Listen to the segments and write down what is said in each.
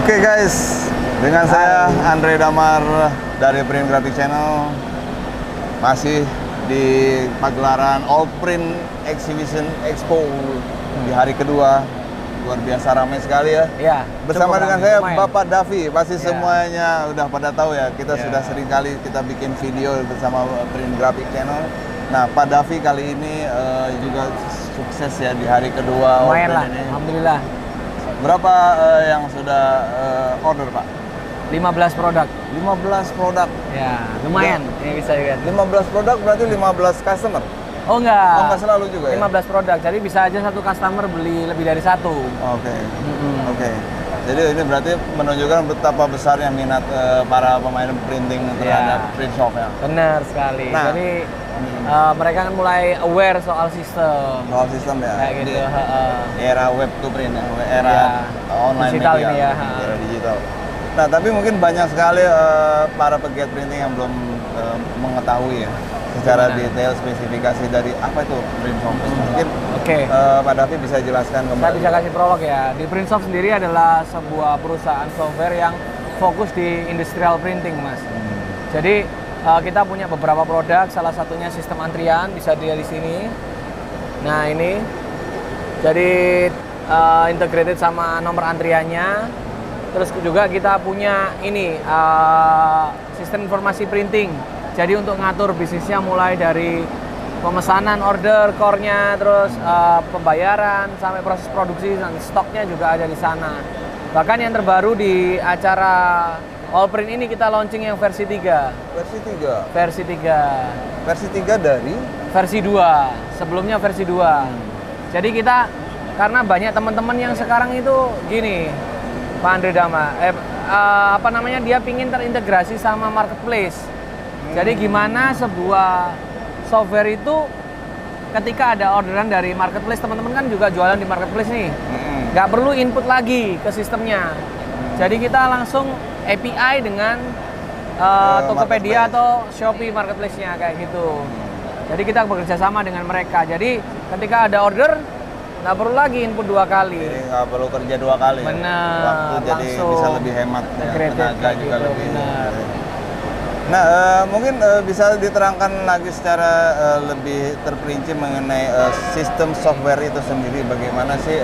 Oke guys, dengan saya Andre Damar dari Print Graphic Channel, masih di pagelaran All Print Exhibition Expo di hari kedua. Luar biasa ramai sekali ya. Iya. Bersama dengan saya lumayan. Bapak Davi. Pasti Iya. semuanya udah pada tahu ya. Kita Iya. sudah sering kali kita bikin video bersama Print Graphic Channel. Nah, Pak Davi kali ini juga sukses ya di hari kedua All Lumayan Print lah, ini. alhamdulillah. Berapa yang sudah order, Pak? 15 produk. 15 produk. Ya, lumayan. Ini bisa dilihat. 15 produk berarti 15 customer. Oh enggak. Oh, enggak selalu juga ya? 15 produk. Jadi bisa aja satu customer beli lebih dari satu. Oke. Oke. Jadi ini berarti menunjukkan betapa besarnya minat para pemain printing terhadap print shop ya. Benar sekali. Nah. Jadi mereka kan mulai aware soal sistem. Soal sistem ya. Kayak gitu. Di era web to print ya, era online Digital media, ini ya. era digital. Nah, tapi mungkin banyak sekali para pegiat printing yang belum mengetahui ya secara detail spesifikasi dari apa itu print shop. Mungkin Pak Davi bisa jelaskan kembali. Saya bisa kasih prolog ya. Di Printshop sendiri adalah sebuah perusahaan software yang fokus di industrial printing, Mas. Jadi kita punya beberapa produk, salah satunya sistem antrian, bisa dilihat di sini. Nah, ini jadi integrated sama nomor antriannya. Terus juga kita punya ini sistem informasi printing. Jadi untuk ngatur bisnisnya mulai dari pemesanan order, core-nya, terus pembayaran, sampai proses produksi dan stoknya juga ada di sana. Bahkan yang terbaru di acara All Print ini kita launching yang versi 3. Versi 3. Versi 3. Versi 3 dari versi 2. Sebelumnya versi 2. Jadi kita karena banyak teman-teman yang sekarang itu gini, Pak Andre Dama, dia pingin terintegrasi sama marketplace. Jadi gimana sebuah software itu ketika ada orderan dari marketplace, teman-teman kan juga jualan di marketplace nih, nggak perlu input lagi ke sistemnya. Jadi kita langsung API dengan Tokopedia atau Shopee marketplace-nya kayak gitu. Jadi kita bekerja sama dengan mereka. Jadi ketika ada order nggak perlu lagi input 2 kali. Jadi nggak perlu kerja 2 kali. Bener. Waktu jadi bisa lebih hemat ya, tenaga juga gitu, lebih. bener. Nah, mungkin bisa diterangkan lagi secara lebih terperinci mengenai sistem software itu sendiri. Bagaimana sih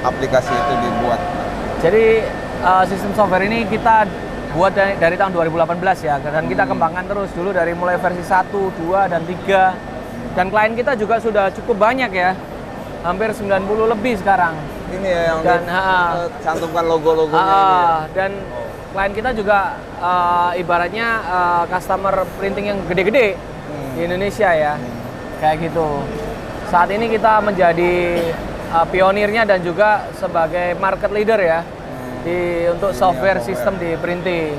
aplikasi itu dibuat? Jadi sistem software ini kita buat dari tahun 2018 ya, dan kita kembangkan terus dulu dari mulai versi 1, 2, dan 3. Dan klien kita juga sudah cukup banyak ya, hampir 90 lebih sekarang. Ini ya yang cantumkan logo-logonya ini ya? Dan klien kita juga ibaratnya customer printing yang gede-gede di Indonesia ya, kayak gitu. Saat ini kita menjadi pionirnya dan juga sebagai market leader ya untuk software sistem di printing,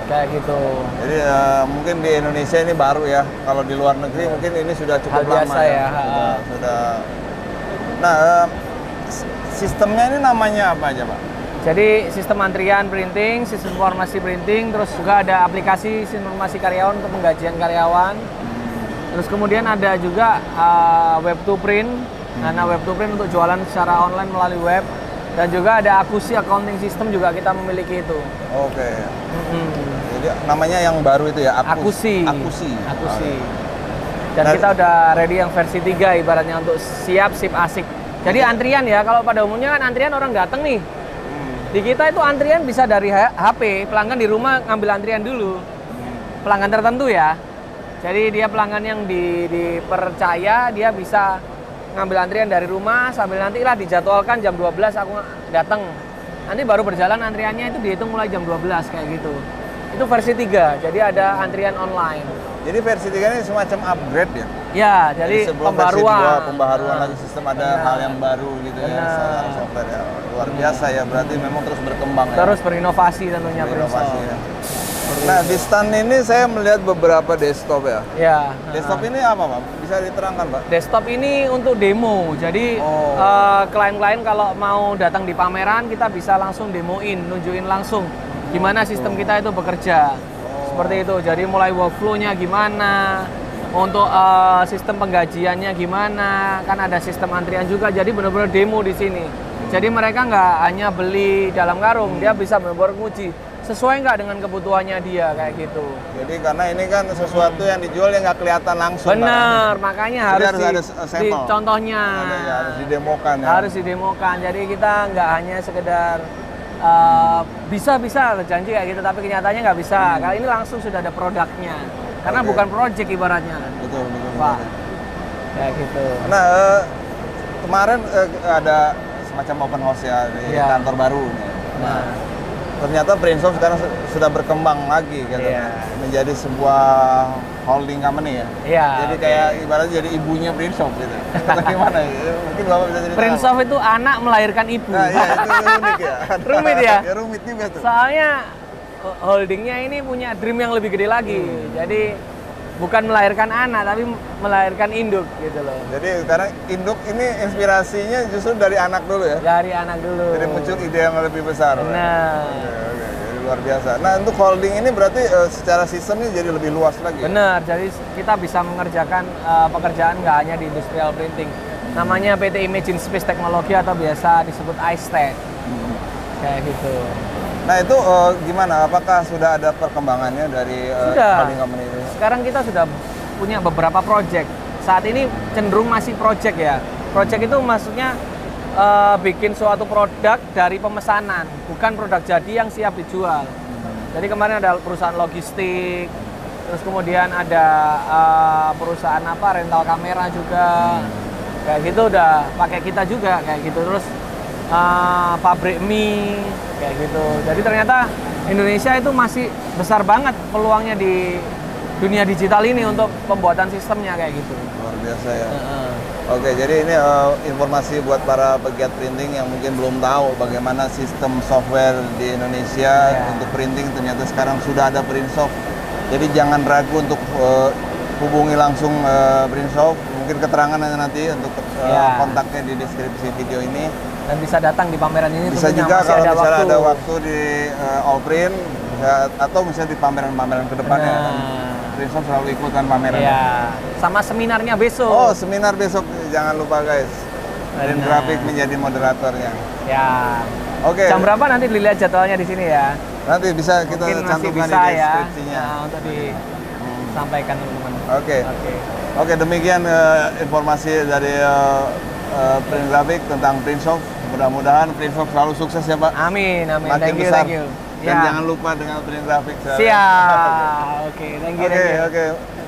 kayak gitu. Jadi mungkin di Indonesia ini baru ya. Kalau di luar negeri mungkin ini sudah cukup lama biasa ya. Sudah. Nah, sistemnya ini namanya apa aja, Pak? Jadi sistem antrian printing, sistem informasi printing, terus juga ada aplikasi sistem informasi karyawan untuk penggajian karyawan. Terus kemudian ada juga web to print, karena web to print untuk jualan secara online melalui web. Dan juga ada Akusi accounting system juga kita memiliki itu. Oke. Jadi namanya yang baru itu ya, Akusi. Akusi. Dan kita udah ready yang versi 3 ibaratnya untuk siap sip asik. Jadi antrian ya, kalau pada umumnya kan antrian orang datang nih. Di kita itu antrian bisa dari HP, pelanggan di rumah ngambil antrian dulu. Pelanggan tertentu ya. Jadi dia pelanggan yang dipercaya, dia bisa ngambil antrian dari rumah sambil nanti lah dijadwalkan jam 12 aku datang. Nanti baru berjalan antriannya itu dihitung mulai jam 12 kayak gitu. Itu versi 3, jadi ada antrian online. Jadi versi 3 ini semacam upgrade ya? Ya, jadi pembaruan. Versi 2, pembaruan lagi sistem, ada hal yang baru gitu ya, secara software ya. Luar biasa ya, berarti memang terus berkembang terus berinovasi tentunya. Berinovasi ya. Nah, di stand ini saya melihat beberapa desktop ya. Ya. Desktop ini apa, Pak? Bisa diterangkan, Pak? Desktop ini untuk demo. Jadi klien-klien kalau mau datang di pameran, kita bisa langsung demoin, nunjukin langsung gimana sistem kita itu bekerja. Seperti itu. Jadi mulai workflow-nya gimana, untuk sistem penggajiannya gimana, kan ada sistem antrian juga. Jadi benar-benar demo di sini. Jadi mereka nggak hanya beli dalam karung, dia bisa benar-benar nguji sesuai nggak dengan kebutuhannya dia kayak gitu. Jadi karena ini kan sesuatu yang dijual yang nggak kelihatan langsung. Bener, makanya Jadi harus harus ada di sampel. contohnya. Ya, harus didemokan ya. Harus didemokan. Jadi kita nggak hanya sekedar bisa janji kayak gitu, tapi kenyataannya nggak bisa. Kali ini langsung sudah ada produknya. Karena Oke. bukan project ibaratnya. Betul, betul. Pak. betul. Kayak gitu. Nah, kemarin ada semacam open house ya di Iya. kantor baru. Nah, Ternyata Prinsoft sekarang sudah berkembang lagi gitu Iya. menjadi sebuah holding company ya. iya. Jadi kayak ibaratnya jadi ibunya Prinsoft gitu. Atau gimana ya? Mungkin Bapak bisa cerita. Prinsoft itu anak melahirkan ibu. Nah, iya itu unik ya. Rumit ya? Ya rumit juga tuh. Soalnya holdingnya ini punya dream yang lebih gede lagi. Jadi bukan melahirkan anak, tapi melahirkan induk gitu loh. Jadi karena induk ini inspirasinya justru dari anak dulu ya. Dari anak dulu. Jadi muncul ide yang lebih besar. Nah, Oke, jadi luar biasa. Nah untuk holding ini berarti secara sistemnya jadi lebih luas lagi. benar. Jadi kita bisa mengerjakan pekerjaan nggak hanya di industrial printing. Namanya PT Imagine Space Technology atau biasa disebut ISTEC. Kayak gitu. Nah itu gimana? Apakah sudah ada perkembangannya dari Sudah. holding company ini? Sekarang kita sudah punya beberapa project. Saat ini cenderung masih project ya. Project itu maksudnya bikin suatu produk dari pemesanan, bukan produk jadi yang siap dijual. Jadi kemarin ada perusahaan logistik, terus kemudian ada perusahaan rental kamera juga, kayak gitu udah pakai kita juga kayak gitu. Terus pabrik mie kayak gitu. Jadi ternyata Indonesia itu masih besar banget peluangnya di dunia digital ini untuk pembuatan sistemnya kayak gitu. Luar biasa ya. Oke, jadi ini informasi buat para pegiat printing yang mungkin belum tahu bagaimana sistem software di Indonesia Ya. untuk printing. Ternyata sekarang sudah ada Prinsoft. Jadi jangan ragu untuk hubungi langsung Prinsoft. Mungkin keterangannya nanti untuk Ya. kontaknya di deskripsi video ini. Dan bisa datang di pameran ini. Bisa tentunya juga masih kalau ada misalnya waktu. ada waktu di Allprint atau misalnya di pameran-pameran kedepannya. Benar. Prinsoft selalu ikutan pameran. Iya. Sama seminarnya besok. Oh, seminar besok jangan lupa guys. Dan Benar. grafik menjadi moderatornya. Ya. Oke. Jam berapa nanti dilihat jadwalnya di sini ya? Nanti bisa kita Mungkin masih cantumkan bisa di ya. deskripsinya. Nah, untuk disampaikan teman-teman. Oke. Oke. Oke, demikian informasi dari Print Graphic tentang Prinsoft. Mudah-mudahan Prinsoft selalu sukses ya Pak. Amin, amin. Makin Thank you, besar. thank you. Dan Ya. jangan lupa dengan Print Graphic. Siap. Oke, thank you, Oke, thank you. oke.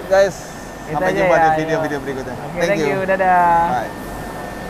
Guys, Itu sampai aja jumpa ya, di ayo. video-video berikutnya. Oke, thank you. Dadah. Bye.